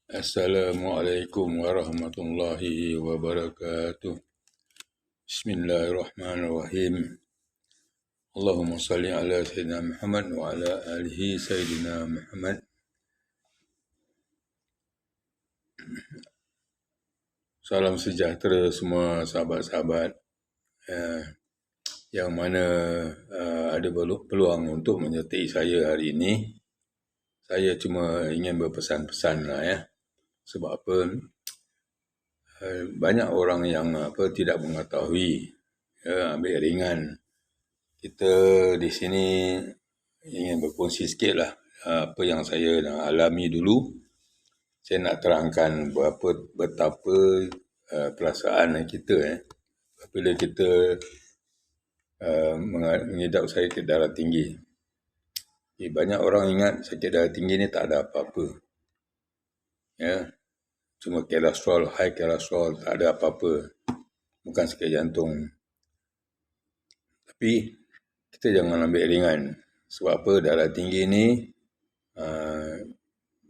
Assalamualaikum warahmatullahi wabarakatuh. Bismillahirrahmanirrahim. Allahumma salli ala Sayyidina Muhammad wa ala alihi Sayyidina Muhammad. Salam sejahtera semua sahabat-sahabat yang mana ada peluang untuk menyertai saya hari ini. Saya cuma ingin berpesan-pesan lah ya. Sebab apa? Banyak orang yang tidak mengetahui, ambil ringan. Kita di sini ingin berkongsi sikit lah apa yang saya dah alami dulu. Saya nak terangkan betapa perasaan kita apabila kita mengidap sakit darah tinggi. Banyak orang ingat sakit darah tinggi ni tak ada apa-apa. Ya, cuma kolesterol, high kolesterol, tak ada apa-apa. Bukan sakit jantung. Tapi kita jangan ambil ringan. Sebab apa? Darah tinggi ni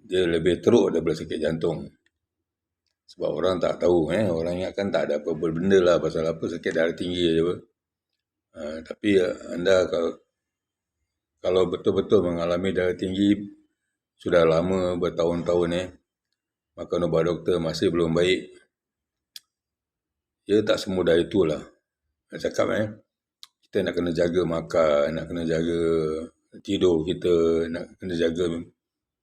dia lebih teruk daripada sakit jantung. Sebab orang tak tahu, orang ingatkan tak ada apa-apa benda lah pasal apa sakit darah tinggi je. Tapi anda kalau betul-betul mengalami darah tinggi sudah lama, bertahun-tahun makan ubat doktor masih belum baik, dia tak semudah itulah. Nak cakap kita nak kena jaga makan, nak kena jaga tidur kita, nak kena jaga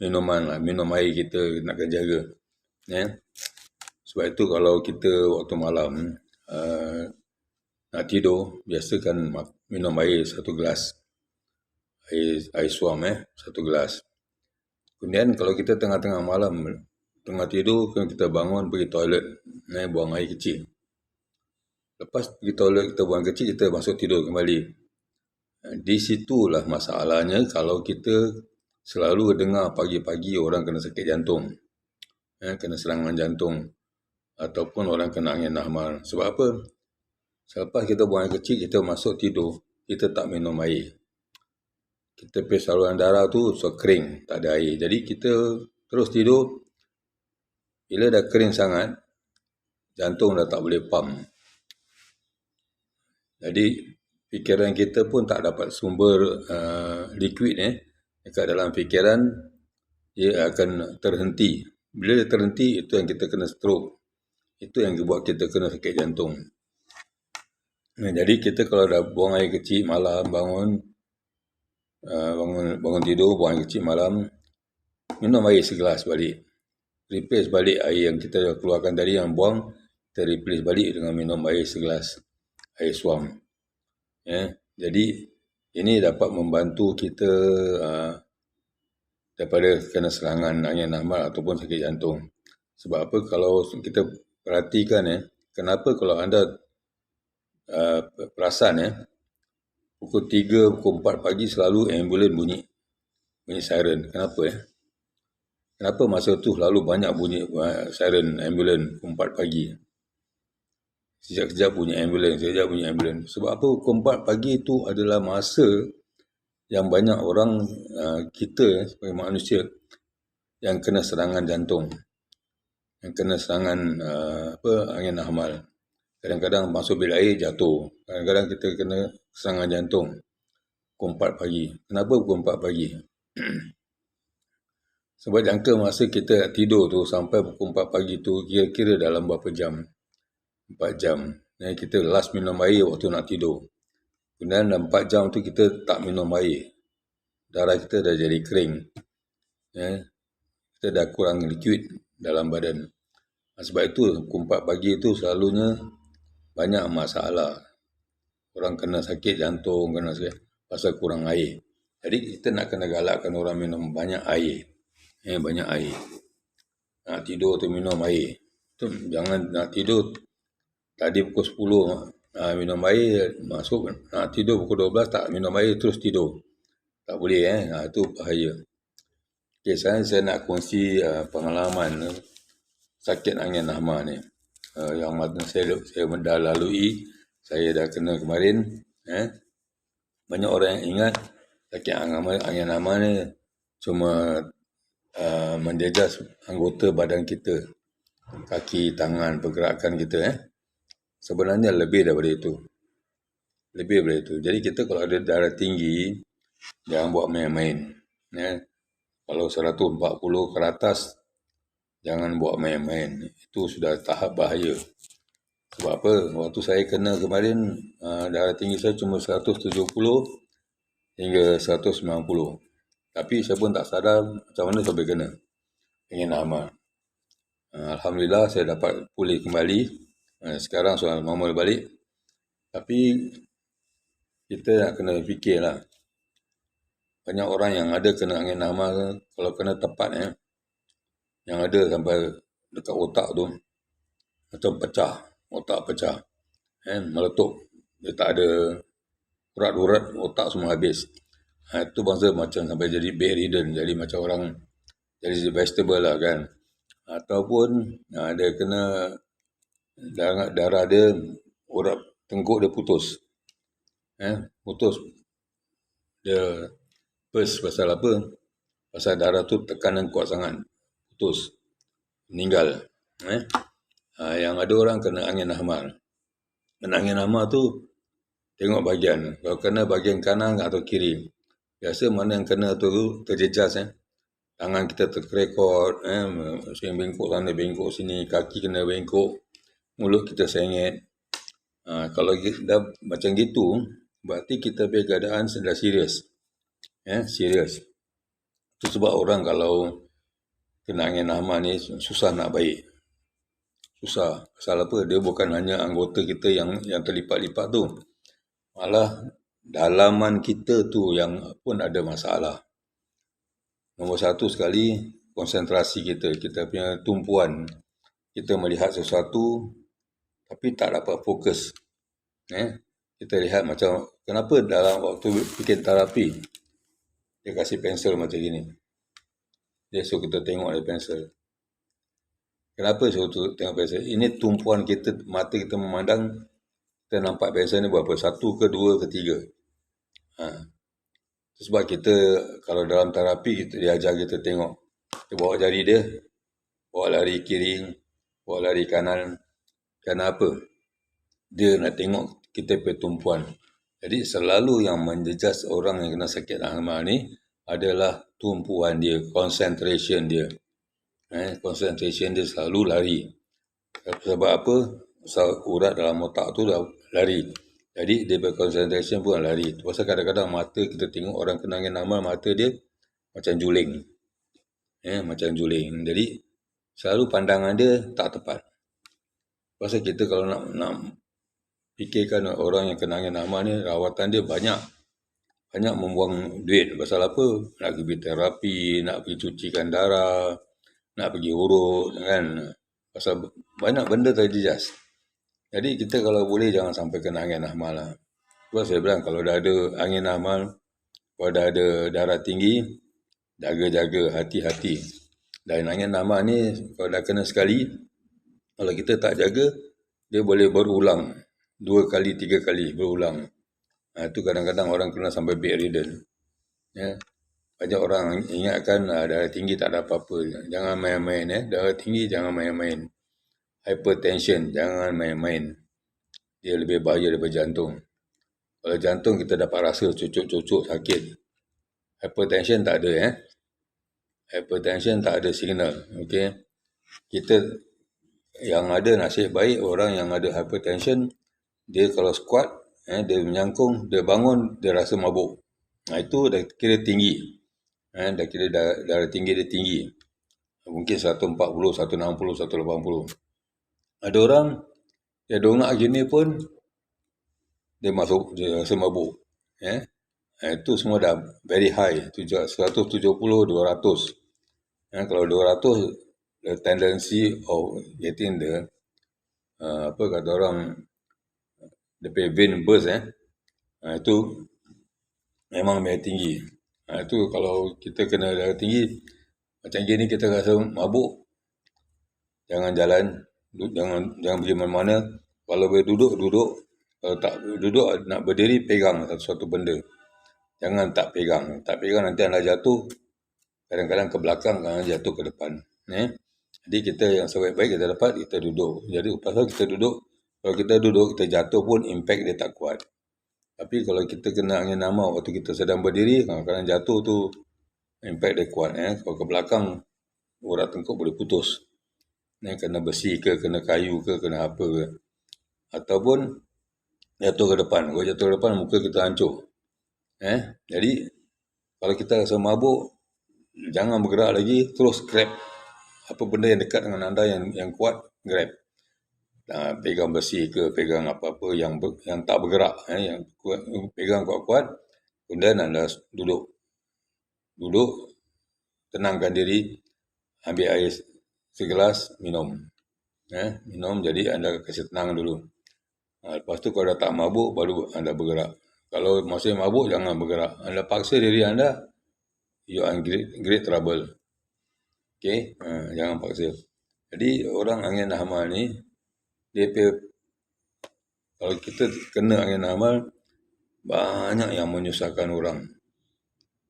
minum air kita nak kena jaga. Sebab itu kalau kita waktu malam nak tidur, biasakan minum air 1 gelas. Air suam 1 gelas. Kemudian kalau kita tengah-tengah malam, tengah tidur, kita bangun pergi toilet, buang air kecil. Lepas pergi toilet kita buang kecil, kita masuk tidur kembali. Di situlah masalahnya kalau kita selalu dengar pagi-pagi orang kena sakit jantung, kena serangan jantung, ataupun orang kena angin ahmar. Sebab apa? Selepas kita buang air kecil, kita masuk tidur, kita tak minum air. Kita pergi saluran darah tu kering, tak ada air. Jadi kita terus tidur. Bila dah kering sangat, jantung dah tak boleh pump. Jadi fikiran kita pun tak dapat sumber liquid dekat dalam fikiran, dia akan terhenti. Bila dia terhenti, itu yang kita kena stroke. Itu yang buat kita kena sakit jantung. Jadi kita kalau dah buang air kecil malam, bangun tidur, buang air kecil malam, minum air segelas balik. Replace balik air yang kita keluarkan tadi, yang buang, kita replace balik dengan minum air segelas, air suam. Jadi ini dapat membantu kita daripada kena serangan angin ahmar ataupun sakit jantung. Sebab apa? Kalau kita perhatikan kenapa kalau anda perasan pukul 3, pukul 4 pagi selalu ambulan bunyi siren. Kenapa? Kenapa masa tu selalu banyak bunyi siren ambulan pukul 4 pagi? Sekejap-kejap bunyi ambulans, sekejap bunyi ambulans. Sebab apa? Pukul 4 pagi itu adalah masa yang banyak orang kita sebagai manusia yang kena serangan jantung, yang kena serangan angin ahmar. Kadang-kadang masuk bilik air jatuh. Kadang-kadang kita kena serangan jantung pukul 4 pagi. Kenapa pukul 4 pagi? Sebab jangka masa kita tidur tu sampai pukul 4 pagi tu kira-kira dalam berapa jam? 4 jam. Kita last minum air waktu nak tidur. Kemudian dalam 4 jam tu kita tak minum air. Darah kita dah jadi kering. Kita dah kurang liquid dalam badan. Sebab itu pukul 4 pagi tu selalunya banyak masalah. Orang kena sakit jantung, kena sakit pasal kurang air. Jadi kita nak kena galakkan orang minum banyak air. Banyak air. Nak tidur tu minum air. Tu jangan nak tidur tadi pukul 10 minum air, masuk nak tidur pukul 12 tak minum air, terus tidur. Tak boleh itu bahaya. Okay, sekarang saya nak kongsi pengalaman sakit angin ahmar ni. Yang mana saya dah lalui, saya dah kena kemarin. Banyak orang yang ingat sakit angin ahmar ni cuma menjejas anggota badan kita, kaki, tangan, pergerakan kita. Sebenarnya lebih daripada itu. Jadi kita kalau ada darah tinggi, jangan buat main-main. Kalau 140 ke atas, jangan buat main-main. Itu sudah tahap bahaya. Sebab apa? Waktu saya kena kemarin, darah tinggi saya cuma 170 hingga 190. Tapi saya pun tak sadar macam mana sampai kena. Ingin amal. Alhamdulillah saya dapat pulih kembali. Sekarang soal normal balik. Tapi kita nak kena fikirlah. Banyak orang yang ada kena angin amal, kalau kena tepat yang ada sampai dekat otak tu macam pecah, otak pecah, meletup. Dia tak ada urat-urat, otak semua habis. Itu bangsa macam sampai jadi bedridden, jadi macam orang jadi vegetable lah kan. Ataupun dia kena darah dia, urat tengkuk dia putus. Putus. Dia pasal apa? Pasal darah tu tekanan kuat sangat. Putus. Meninggal. Yang ada orang kena angin ahmar. Kena angin ahmar tu tengok bahagian. Kalau kena bahagian kanan atau kiri. Biasa mana yang kena tu terjejas. Tangan kita terkerekot. Bengkok sana, bengkok sini. Kaki kena bengkok. Mulut kita sengit. Kalau dah macam gitu, berarti kita punya keadaan sudah serius. Serius. Itu sebab orang kalau kena angin ahmar ni susah nak baik. Susah. Pasal apa? Dia bukan hanya anggota kita yang terlipat-lipat tu. Malah dalaman kita tu yang pun ada masalah. Nombor satu sekali, konsentrasi kita. Kita punya tumpuan. Kita melihat sesuatu tapi tak dapat fokus. Kita lihat macam, kenapa dalam waktu bikin terapi, dia kasih pensel macam gini. Dia suruh kita tengok dia pensel. Kenapa suruh tengok pensel? Ini tumpuan kita, mata kita memandang, kita nampak pensel ni berapa? 1 ke 2 ke 3. Sebab kita, kalau dalam terapi, dia ajar kita tengok. Kita bawa jari dia, bawa lari kiri, bawa lari kanan. Kenapa? Dia nak tengok kita punya tumpuan. Jadi selalu yang menjejas orang yang kena sakit ahmar ni adalah tumpuan dia, concentration dia. Concentration dia selalu lari. Sebab apa? Sebab urat dalam otak tu dah lari. Jadi dia berconcentration pun lari. Pasal kadang-kadang mata kita tengok orang kena angin ahmar, mata dia macam juling. Macam juling. Jadi selalu pandangan dia tak tepat. Pasal kita kalau nak fikirkan orang yang kena angin ahmar ni, rawatan dia banyak membuang duit. Pasal apa? Nak pergi terapi, nak pergi cucikan darah, nak pergi urut kan. Pasal banyak benda terjejas. Jadi kita kalau boleh jangan sampai kena angin ahmar lah. Sebab saya bilang kalau dah ada angin ahmar, kalau dah ada darah tinggi, jaga-jaga, hati-hati. Dan angin ahmar ni kalau dah kena sekali, kalau kita tak jaga, dia boleh berulang. 2 kali, 3 kali berulang. Itu kadang-kadang orang kena sampai bedridden. Banyak orang ingatkan darah tinggi tak ada apa-apa. Jangan main-main. Darah tinggi jangan main-main. Hypertension jangan main-main. Dia lebih bahaya daripada jantung. Kalau jantung kita dapat rasa cucuk-cucuk sakit. Hypertension tak ada. Hypertension tak ada signal. Okay? Kita yang ada nasib baik orang yang ada hypertension, dia kalau squat, dia menyangkung, dia bangun, dia rasa mabuk. Itu dah kira tinggi. Dah kira darah tinggi dia tinggi. Mungkin 140, 160, 180. Ada orang, dia dongak gini pun, dia rasa mabuk. Itu semua dah very high. 170, 200. Kalau 200, the tendency of getting the, apa kata orang, dia punya vein burst. Itu memang lebih tinggi. Itu kalau kita kena darah tinggi, macam gini kita rasa mabuk, jangan jalan, jangan pergi mana-mana. Kalau boleh duduk. Kalau tak duduk, nak berdiri, pegang satu benda. Jangan tak pegang. Tak pegang nanti anda jatuh, kadang-kadang ke belakang, kadang jatuh ke depan. Jadi kita yang sebaik-baik kita dapat, kita duduk. Jadi pasal kita duduk, kalau kita duduk, kita jatuh pun impact dia tak kuat. Tapi kalau kita kena angin hamau waktu kita sedang berdiri, kadang-kadang jatuh tu impact dia kuat. Kalau ke belakang, urat tengkuk boleh putus. Kena besi ke, kena kayu ke, kena apa ke. Ataupun jatuh ke depan. Kalau jatuh ke depan, muka kita hancur. Jadi, kalau kita rasa mabuk, jangan bergerak lagi, terus grab apa benda yang dekat dengan anda yang kuat, grab. Pegang besi ke, pegang apa-apa yang tak bergerak, yang kuat, pegang kuat-kuat, kemudian anda duduk, tenangkan diri, ambil air segelas, minum. Minum, jadi anda kasi tenang dulu. Lepas tu kalau dah tak mabuk, baru anda bergerak. Kalau masih mabuk, jangan bergerak. Anda paksa diri anda, you are in great trouble. Okay, jangan paksa. Jadi orang angin hamal ni, kalau kita kena angin hamal, banyak yang menyusahkan orang.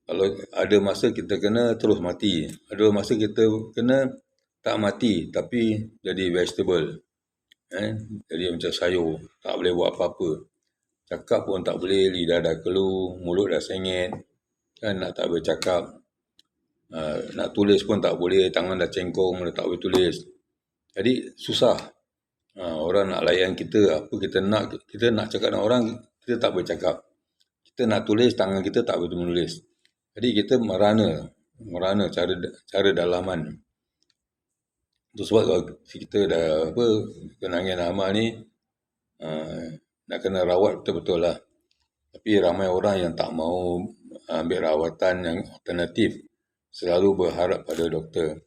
Kalau ada masa kita kena terus mati, ada masa kita kena tak mati tapi jadi vegetable. Jadi macam sayur, tak boleh buat apa-apa. Cakap pun tak boleh, lidah dah keluh, mulut dah sengit, nak tak boleh cakap. Nak tulis pun tak boleh, tangan dah cengkong, dah tak boleh tulis. Jadi susah. Orang nak layan kita, apa kita nak cakap dengan orang, kita tak boleh cakap. Kita nak tulis, tangan kita tak boleh menulis. Jadi kita merana cara dalaman. Itu sebab kalau kita dah kena angin hamal ni, nak kena rawat betul-betul lah. Tapi ramai orang yang tak mau ambil rawatan yang alternatif, selalu berharap pada doktor.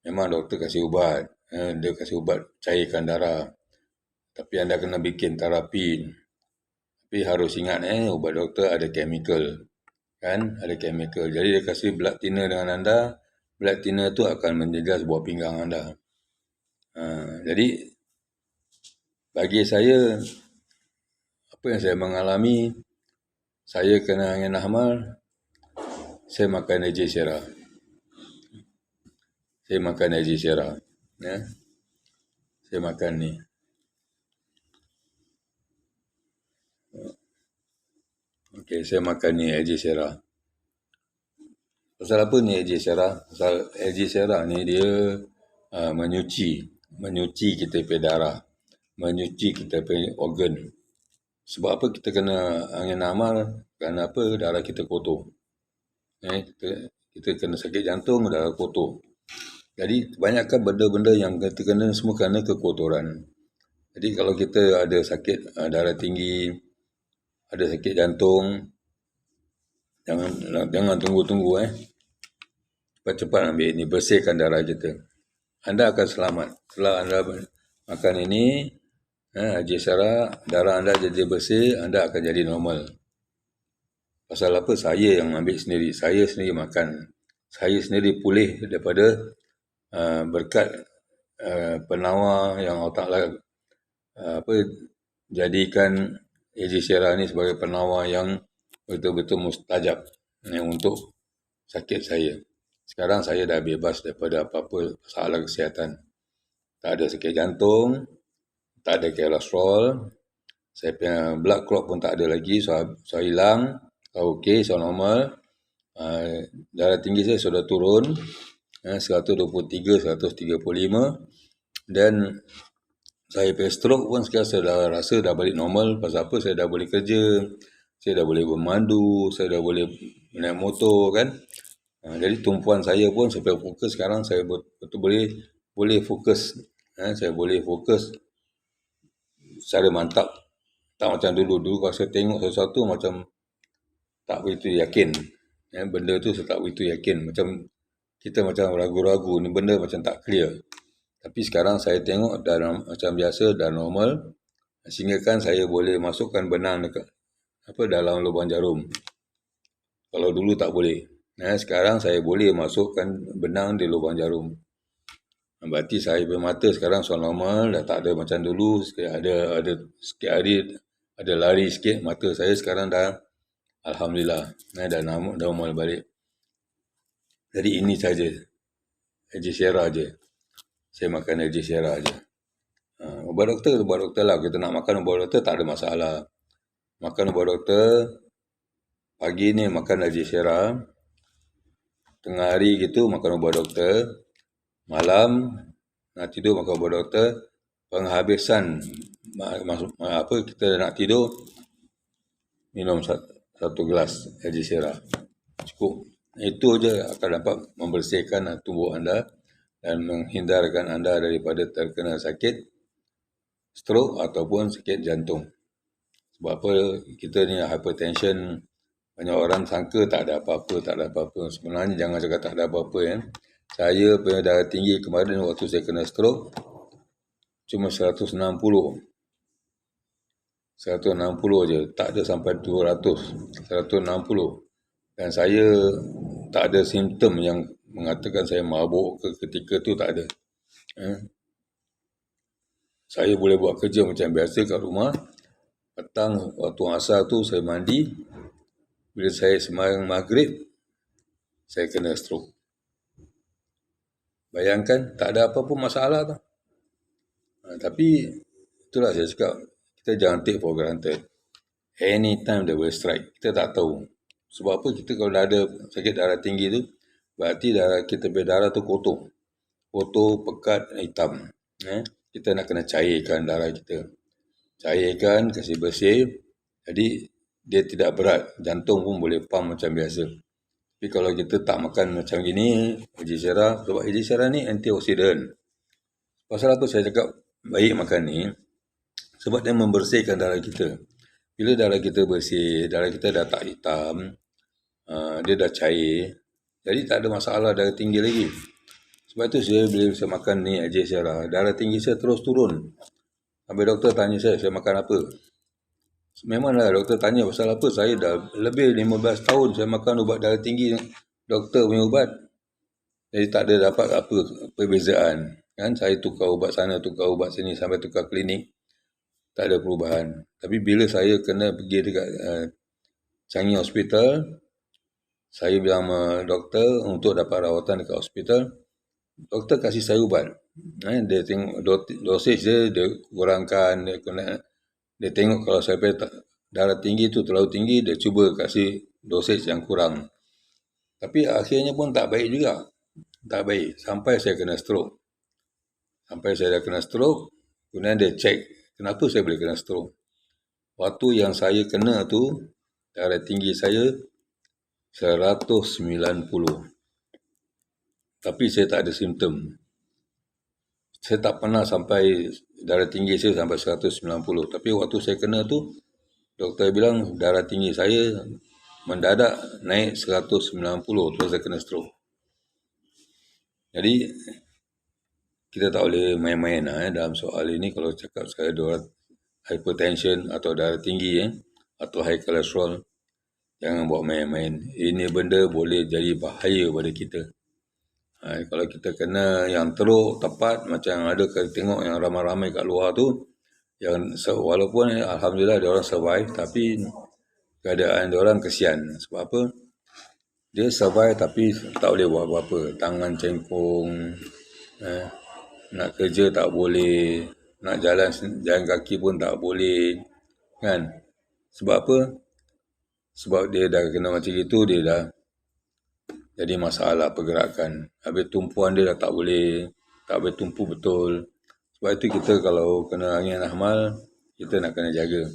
Memang doktor kasih ubat, dia kasih ubat cairkan darah. Tapi anda kena bikin terapi. Tapi harus ingat ubat doktor ada chemical. Kan? Ada chemical. Jadi dia kasih blood thinner dengan anda. Blood thinner tu akan menjejas buah pinggang anda. Jadi bagi saya, apa yang saya mengalami, saya kena angin hamal, saya makan Ejesera. Saya makan ni. Okey, saya makan ni Ejesera. Pasal apa ni Ejesera? Pasal Ejesera ni dia menyuci kita punya darah, menyuci kita punya organ. Sebab apa kita kena angin hamal? Kerana apa? Darah kita kotor. Kita kena sakit jantung, darah kotor. Jadi kebanyakan benda-benda yang kita kena semua kerana kekotoran. Jadi kalau kita ada sakit darah tinggi, ada sakit jantung, jangan tunggu-tunggu. Cepat-cepat ambil ini, bersihkan darah kita. Anda akan selamat. Setelah anda makan ini, Ejesera, darah anda jadi bersih, anda akan jadi normal. Pasal apa? Saya yang ambil sendiri. Saya sendiri makan. Saya sendiri pulih daripada berkat penawar yang Allah Ta'ala jadikan Ejesera ni sebagai penawar yang betul-betul mustajab untuk sakit saya. Sekarang saya dah bebas daripada apa-apa masalah kesihatan. Tak ada sakit jantung, tak ada kolesterol, saya punya blood clot pun tak ada lagi, so hilang, okey, so normal. Darah tinggi saya sudah turun, 123, 135, dan saya punya stroke pun sekarang saya dah rasa dah balik normal. Pasal apa? Saya dah boleh kerja, saya dah boleh bermandu, saya dah boleh naik motor kan. Jadi tumpuan saya pun sampai fokus sekarang, saya betul boleh fokus. Saya boleh fokus secara mantap. Tak macam dulu. Dulu kalau saya tengok sesuatu macam tak begitu yakin. Benda tu saya tak begitu yakin. Macam kita macam ragu-ragu, ni benda macam tak clear. Tapi sekarang saya tengok dah macam biasa, dah normal. Sehingga kan saya boleh masukkan benang dekat dalam lubang jarum. Kalau dulu tak boleh. Sekarang saya boleh masukkan benang di lubang jarum. Berarti saya punya mata sekarang sudah normal, dah tak ada macam dulu. Ada sikit hari ada lari sikit, mata saya sekarang dah alhamdulillah dah normal balik. Jadi ini saja, Aegisiara je. Saya makan Aegisiara je. Ubat doktor lah. Kita nak makan ubat doktor tak ada masalah. Makan ubat doktor, pagi ni makan Aegisiara, tengah hari gitu makan ubat doktor, malam nak tidur makan ubat doktor, penghabisan kita nak tidur minum satu gelas Aegisiara. Cukup. Itu je akan dapat membersihkan tubuh anda dan menghindarkan anda daripada terkena sakit stroke ataupun sakit jantung. Sebab apa kita ni hypertension, banyak orang sangka tak ada apa-apa. Sebenarnya jangan cakap tak ada apa-apa ya. Saya punya darah tinggi kemarin waktu saya kena stroke cuma 160 je, tak ada sampai 200, 160. Dan saya tak ada simptom yang mengatakan saya mabuk ketika tu, tak ada. Saya boleh buat kerja macam biasa kat rumah. Petang waktu asar tu saya mandi. Bila saya sembahyang maghrib, saya kena stroke. Bayangkan, tak ada apa-apa masalah tu. Tapi itulah saya cakap, kita jangan take for granted. Anytime they will strike. Kita tak tahu. Sebab apa? Kita kalau dah ada sakit darah tinggi tu, berarti kita punya darah tu kotor, pekat, hitam. Kita nak kena cairkan darah kita. Cairkan, kasih bersih. Jadi dia tidak berat. Jantung pun boleh pump macam biasa. Tapi kalau kita tak makan macam gini, Aegisiara, sebab Aegisiara ni antioksidan. Pasal apa saya cakap baik makan ni? Sebab dia membersihkan darah kita. Bila darah kita bersih, darah kita dah tak hitam, dia dah cair, jadi tak ada masalah darah tinggi lagi. Sebab tu bila saya makan ni Aegisiara, darah tinggi saya terus turun. Sampai doktor tanya saya makan apa. Memanglah doktor tanya pasal apa. Saya dah lebih 15 tahun saya makan ubat darah tinggi, doktor punya ubat. Jadi tak ada dapat apa perbezaan. Kan? Saya tukar ubat sana, tukar ubat sini, sampai tukar klinik. Tak ada perubahan. Tapi bila saya kena pergi dekat Changi Hospital, saya bilang sama doktor untuk dapat rawatan dekat hospital. Doktor kasih saya ubat. Dia tengok dosage dia kurangkan, dia tengok kalau saya darah tinggi tu terlalu tinggi, dia cuba kasih dosage yang kurang. Tapi akhirnya pun tak baik juga. Tak baik. Sampai saya kena stroke. Kemudian dia check, kenapa saya boleh kena stroke. Waktu yang saya kena tu, darah tinggi saya 190. Tapi saya tak ada simptom. Saya tak pernah sampai darah tinggi saya sampai 190. Tapi waktu saya kena tu, doktor bilang darah tinggi saya mendadak naik 190. Terus saya kena stroke. Jadi, kita tak boleh main-main dalam soal ini. Kalau cakap sekali hypertension atau darah tinggi atau high cholesterol, jangan buat main-main. Ini benda boleh jadi bahaya pada kita. Kalau kita kena yang teruk, tepat, macam yang ada kita tengok yang ramai-ramai kat luar tu, yang walaupun Alhamdulillah dia orang survive, tapi keadaan dia orang kesian. Sebab apa? Dia survive tapi tak boleh buat apa-apa. Tangan cengkung, nak kerja tak boleh, nak jalan kaki pun tak boleh. Kan? Sebab apa? Sebab dia dah kena macam itu, dia dah jadi masalah pergerakan. Habis tumpuan dia dah tak boleh tumpu betul. Sebab itu kita kalau kena angin ahmal, kita nak kena jaga.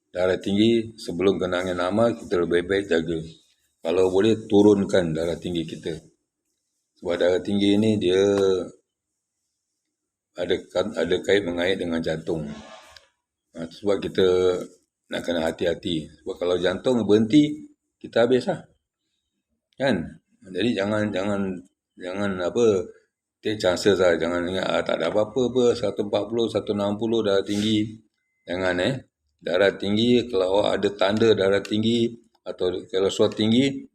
Darah tinggi, sebelum kena angin ahmal, kita lebih baik jaga. Kalau boleh, turunkan darah tinggi kita. Sebab darah tinggi ini dia ada kait mengait dengan jantung. Sebab kita nak kena hati-hati. Sebab kalau jantung berhenti, kita habis lah. Kan? Jadi jangan take chances lah. Jangan ingat tak ada apa-apa 140, 160 darah tinggi. Jangan darah tinggi, kalau awak ada tanda darah tinggi atau kolesterol tinggi,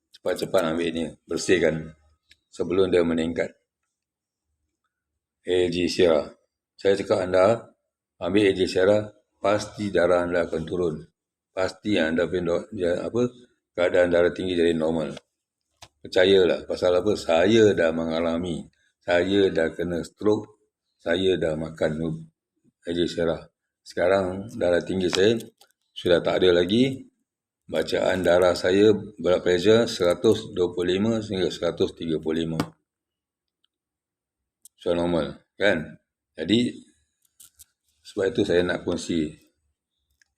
cepat-cepat ambil ni, bersihkan sebelum dia meningkat. Aegisiara. Saya cakap anda ambil Aegisiara, pasti darah anda akan turun. Pasti anda keadaan darah tinggi jadi normal. Percayalah, pasal apa? Saya dah mengalami, saya dah kena stroke, saya dah makan Algeciras. Sekarang darah tinggi saya sudah tak ada lagi. Bacaan darah saya blood pressure 125 hingga 135. So normal, kan? Jadi sebab itu saya nak kongsi,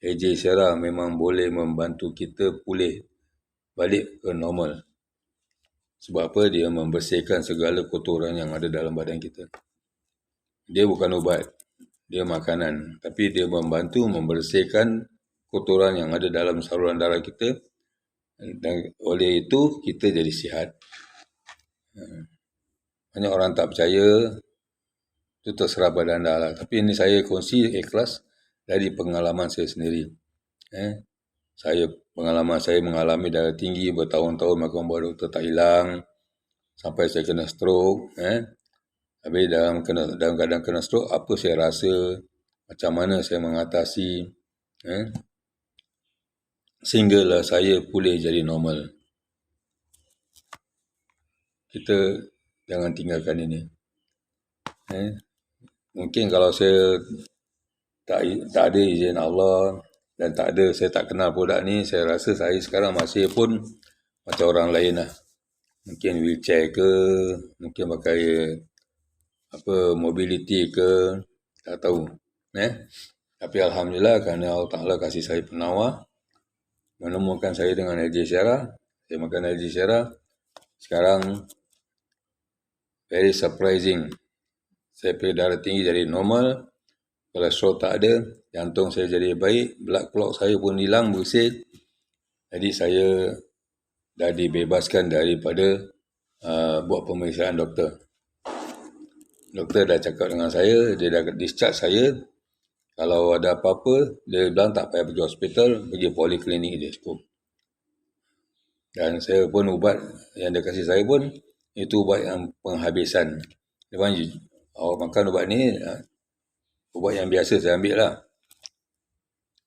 Algeciras memang boleh membantu kita pulih balik ke normal. Sebab apa? Dia membersihkan segala kotoran yang ada dalam badan kita. Dia bukan ubat, dia makanan. Tapi dia membantu membersihkan kotoran yang ada dalam saluran darah kita. Dan oleh itu, kita jadi sihat. Banyak orang tak percaya, itu terserah pada anda lah. Tapi ini saya kongsi ikhlas dari pengalaman saya sendiri. Pengalaman saya mengalami darah tinggi bertahun-tahun makan ubat doktor tak hilang. Sampai saya kena stroke. Habis dalam keadaan kena stroke, apa saya rasa, macam mana saya mengatasi. Sehinggalah saya pulih jadi normal. Kita jangan tinggalkan ini. Mungkin kalau saya tak ada izin Allah dan saya tak kenal produk ni, saya rasa saya sekarang masih pun macam orang lain lah. Mungkin wheelchair ke, mungkin pakai mobility ke, tak tahu. Tapi Alhamdulillah kerana Allah Ta'ala kasih saya penawar, menemukan saya dengan Algeciras. Saya makan Algeciras. Sekarang very surprising. Saya punya darah tinggi jadi normal, kolesterol tak ada, jantung saya jadi baik, blood clot saya pun hilang, bersih. Jadi saya dah dibebaskan daripada buat pemeriksaan doktor. Doktor dah cakap dengan saya, dia dah discharge saya. Kalau ada apa-apa, dia bilang tak payah pergi hospital, pergi poliklinik je cukup. Dan saya pun ubat yang dia kasih saya pun, itu ubat yang penghabisan. Dia panggil, awak makan ubat ni, ubat yang biasa saya ambil lah.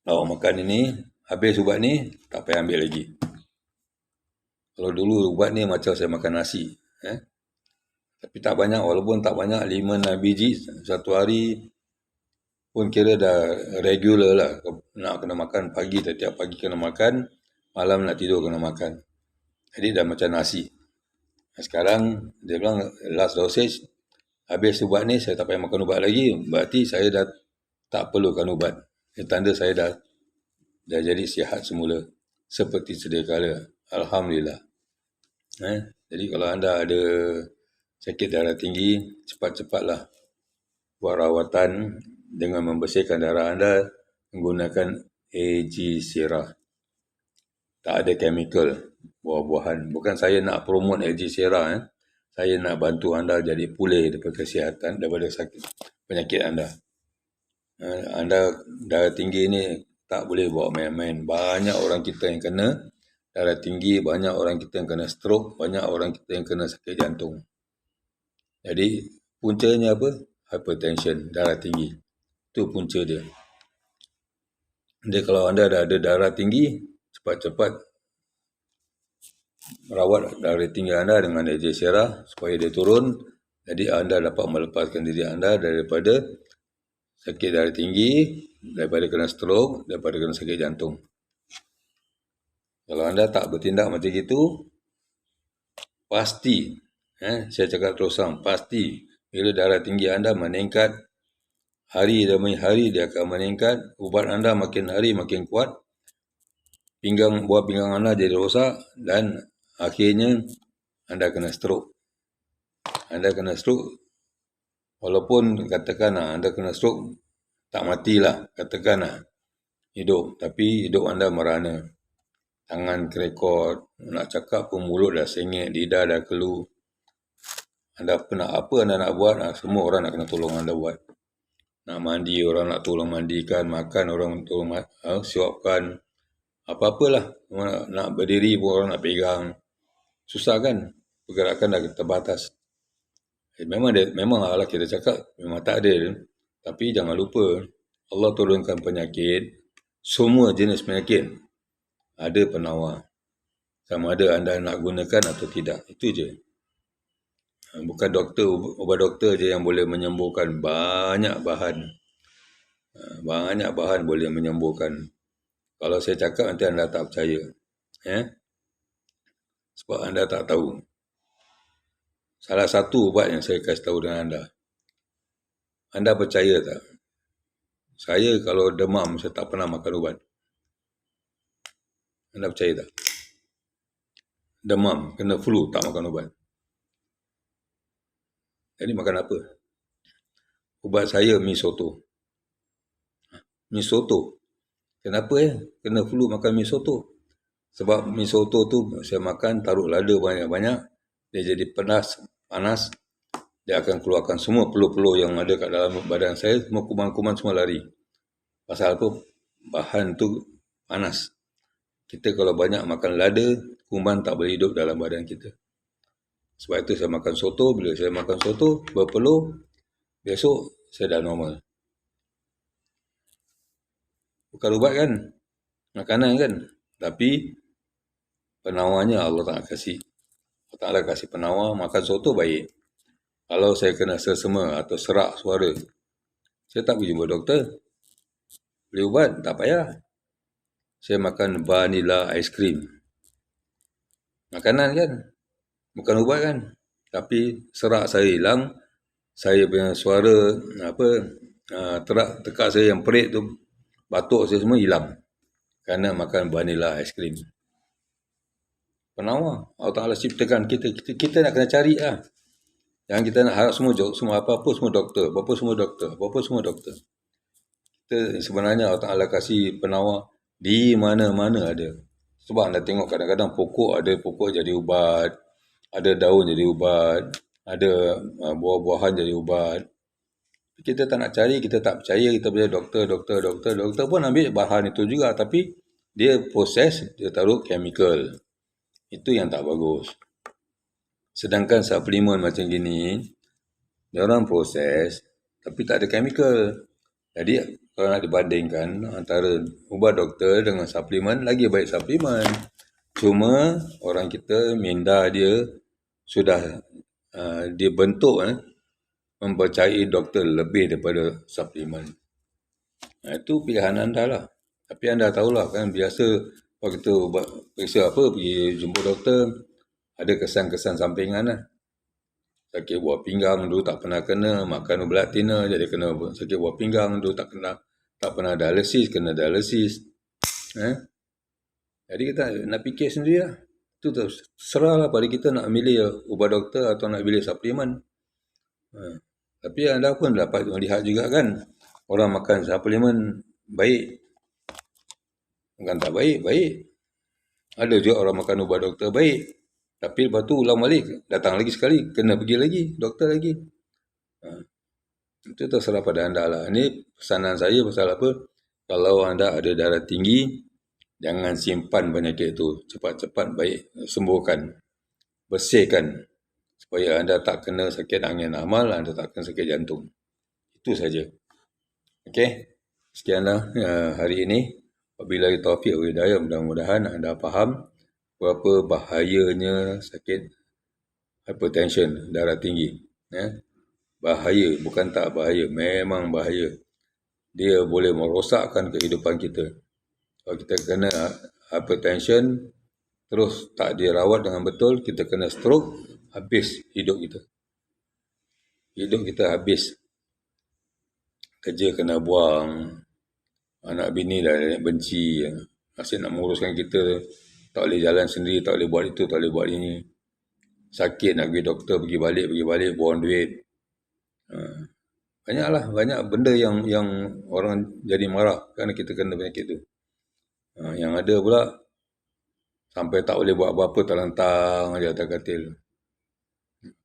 Awak makan ini, habis ubat ni, tak payah ambil lagi. Kalau dulu ubat ni macam saya makan nasi. Tapi tak banyak, walaupun tak banyak, 5-6 biji satu hari pun kira dah regular lah. Nak kena makan pagi, setiap pagi kena makan, malam nak tidur kena makan. Jadi dah macam nasi. Sekarang dia bilang last dosage, habis ubat ni saya tak payah makan ubat lagi, berarti saya dah tak perlukan ubat. Tanda saya dah jadi sihat semula seperti sedia kala. Alhamdulillah. Jadi kalau anda ada sakit darah tinggi, cepat-cepatlah buat rawatan dengan membersihkan darah anda menggunakan Algeciras. Tak ada chemical, buah-buahan. Bukan saya nak promote Algeciras. Saya nak bantu anda jadi pulih daripada kesihatan, daripada sakit penyakit anda. Anda darah tinggi ni tak boleh bawa main-main. Banyak orang kita yang kena darah tinggi, banyak orang kita yang kena stroke, banyak orang kita yang kena sakit jantung. Jadi puncanya apa? Hypertension, darah tinggi. Itu punca dia. Jadi kalau anda dah ada darah tinggi, cepat-cepat rawat darah tinggi anda dengan Algeciras supaya dia turun. Jadi anda dapat melepaskan diri anda daripada sakit darah tinggi, daripada kena stroke, daripada kena sakit jantung. Kalau anda tak bertindak macam itu, pasti, saya cakap terus terang, pasti bila darah tinggi anda meningkat, hari demi hari dia akan meningkat, ubat anda makin hari makin kuat, buah pinggang anda jadi rosak dan akhirnya anda kena stroke. Anda kena stroke, walaupun katakanlah anda kena stroke, tak matilah, katakanlah hidup, tapi hidup anda merana. Tangan kerekot, nak cakap pun mulut dah sengit, lidah dah kelu. Anda apa anda nak buat, semua orang nak kena tolong anda buat. Nak mandi, orang nak tolong mandikan, makan, orang tolong siapkan. Apa-apalah, nak berdiri pun orang nak pegang. Susah kan? Pergerakan dah terbatas. Memang Allah kita cakap, memang tak ada. Tapi jangan lupa, Allah turunkan penyakit, semua jenis penyakit ada penawar. sama ada anda nak gunakan atau tidak. Itu je. Bukan ubat doktor je yang boleh menyembuhkan. Banyak bahan boleh menyembuhkan. Kalau saya cakap nanti anda tak percaya. Sebab anda tak tahu. Salah satu ubat yang saya kasih tahu dengan anda. Anda percaya tak? Saya kalau demam, saya tak pernah makan ubat. Anda percaya tak? Demam, kena flu, tak makan ubat. Jadi makan apa? Ubat saya mi soto. Mi soto. Kenapa kena flu makan mi soto? Sebab mi soto tu saya makan, taruh lada banyak-banyak, dia jadi panas, dia akan keluarkan semua peluh-peluh yang ada kat dalam badan saya, semua kuman-kuman semua lari. Pasal apa? Bahan tu panas. Kita kalau banyak makan lada, kuman tak boleh hidup dalam badan kita. Sebab itu saya makan soto. Bila saya makan soto, berpeluh, besok saya dah normal. Bukan ubat kan? Makanan kan? Tapi penawarnya Allah Ta'ala kasih. Allah Ta'ala kasih penawar, makan soto baik. Kalau saya kena sesama atau serak suara, saya tak pergi jumpa doktor. Beli ubat, tak payah. Saya makan vanilla ice cream. Makanan kan? Bukan ubat kan? Tapi serak saya hilang, saya punya suara, tekak saya yang perit tu, batuk saya semua hilang. Kerana makan vanilla ice cream. Penawar. Allah Ta'ala ciptakan kita nak kena cari lah. Yang kita nak harap semua apa-apa semua doktor. Apa-apa semua doktor. Kita sebenarnya Allah Ta'ala kasih penawar di mana-mana ada. Sebab anda tengok kadang-kadang pokok jadi ubat. Ada daun jadi ubat. Ada buah-buahan jadi ubat. Kita tak nak cari, kita tak percaya, kita percaya doktor. Doktor pun ambil bahan itu juga. Tapi dia proses, dia taruh chemical. Itu yang tak bagus. Sedangkan suplemen macam gini, dia orang proses, tapi tak ada chemical. Jadi, kalau nak dibandingkan antara ubat doktor dengan suplemen, lagi baik suplemen. Cuma, orang kita minda dia sudah dibentuk mempercayai doktor lebih daripada suplemen. Itu pilihan anda lah. Tapi anda tahulah kan, biasa kalau kita periksa pergi jumpa doktor, ada kesan-kesan sampingan lah. Sakit buah pinggang dulu tak pernah kena, makan ubat tina jadi kena sakit buah pinggang dulu tak pernah dialisis, kena dialisis. Jadi kita nak fikir sendiri lah. Itu serahlah pada kita nak milih ubat doktor atau nak pilih suplemen. Tapi anda pun dapat melihat juga kan, orang makan suplemen baik. Bukan tak baik. Ada juga orang makan ubat doktor baik. Tapi lepas tu ulang balik, datang lagi sekali, kena pergi lagi, doktor lagi. Itu terserah pada anda lah. Ini pesanan saya pasal apa? Kalau anda ada darah tinggi, jangan simpan penyakit itu. Cepat-cepat baik, sembuhkan. Bersihkan. Supaya anda tak kena sakit angin amal, anda tak kena sakit jantung. Itu saja. Okey. Sekianlah hari ini. Wabillahi taufiq wal hidayah, mudah-mudahan anda faham berapa bahayanya sakit hypertension, darah tinggi. Bahaya, bukan tak bahaya, memang bahaya. Dia boleh merosakkan kehidupan kita. Kalau kita kena hypertension, terus tak dirawat dengan betul, kita kena stroke, habis hidup kita. Hidup kita habis. Kerja kena buang, anak bini dah benci, asyik nak menguruskan kita, tak boleh jalan sendiri, tak boleh buat itu, tak boleh buat ini. Sakit nak pergi doktor, pergi balik, buang duit. Banyak benda yang orang jadi marah kerana kita kena penyakit tu. Yang ada pula sampai tak boleh buat apa-apa, terlentang aja atas katil.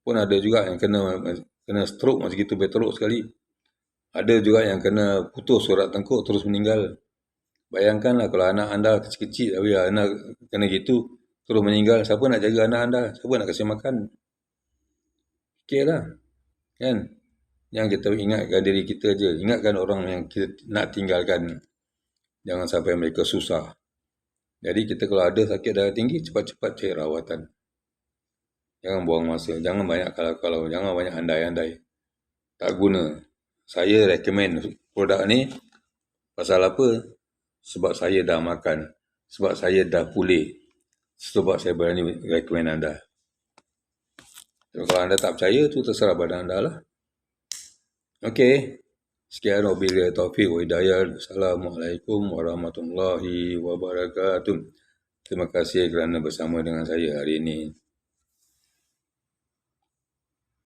Pun ada juga yang kena stroke macam gitu, teruk sekali. Ada juga yang kena putus urat tengkuk terus meninggal. Bayangkanlah kalau anak anda kecil-kecil, tapi anak kena gitu terus meninggal, siapa nak jaga anak anda? Siapa nak kasih makan? Fikirlah. Kan? Yang kita ingatkan diri kita je. Ingatkan orang yang kita nak tinggalkan. Jangan sampai mereka susah. Jadi kita kalau ada sakit darah tinggi, cepat-cepat cari rawatan. Jangan buang masa, jangan banyak kalau-kalau, jangan banyak andai-andai. Tak guna. Saya recommend produk ni pasal apa? Sebab saya dah makan. Sebab saya dah pulih. Sebab saya berani recommend anda. Kalau anda tak percaya, tu terserah pada anda lah. Okey. Sekian wabillahi taufiq wa hidayah. Assalamualaikum warahmatullahi wabarakatuh. Terima kasih kerana bersama dengan saya hari ini.